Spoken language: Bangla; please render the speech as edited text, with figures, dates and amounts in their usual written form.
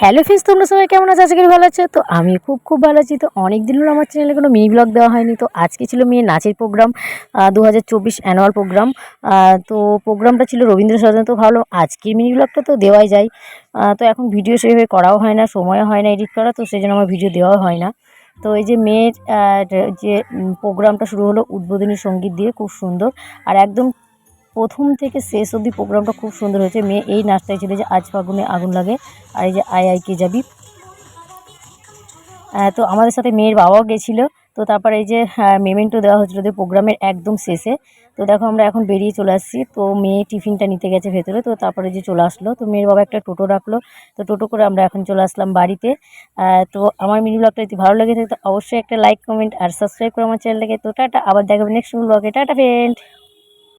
হ্যালো ফ্রেন্ডস, তোমরা সবাই কেমন আছো? আশা করি ভালো আছো। তো আমি খুব ভালো আছি। তো অনেক দিন হলো আমার চ্যানেলে কোনো মিনি ব্লগ দেওয়া হয়নি। তো আজকে ছিল মেয়ের নাচের প্রোগ্রাম, 2024 অ্যানুয়াল প্রোগ্রাম। তো প্রোগ্রামটা ছিল রবীন্দ্র সদনে। তো ভালো আজকের মিনি ব্লগটা তো দেওয়াই যায়। তো এখন ভিডিও সেভাবে করাও হয় না, সময়ও হয় না এডিট করা, তো সেই জন্য আমার ভিডিও দেওয়া হয় না। তো এই যে মেয়ের যে প্রোগ্রামটা শুরু হলো উদ্বোধনী সঙ্গীত দিয়ে, খুব সুন্দর। আর একদম প্রথম থেকে শেষ অবধি প্রোগ্রামটা খুব সুন্দর হয়েছে। মেয়ে এই নাচটাই ছিল যে আজ ফাগুনে আগুন লাগে, আর এই যে আয় আয় কে যাবি। তো আমাদের সাথে মেয়ের বাবাও গেছিলো। তো তারপরে এই যে মেমেন্টো দেওয়া হচ্ছিলো ওদের প্রোগ্রামের একদম শেষে। তো দেখো আমরা এখন বেরিয়ে চলে আসছি। তো মেয়ে টিফিনটা নিতে গেছে ভেতরে, তো তারপরে যে চলে আসলো। তো মেয়ের বাবা একটা টোটো রাখলো, তো টোটো করে আমরা এখন চলে আসলাম বাড়িতে। তো আমার মিনি ব্লগটা যদি ভালো লেগে থাকে তো অবশ্যই একটা লাইক, কমেন্ট আর সাবস্ক্রাইব করো আমার চ্যানেলটাকে। তো টাটা, আবার দেখাবো নেক্সট ব্লগে। Tata friend.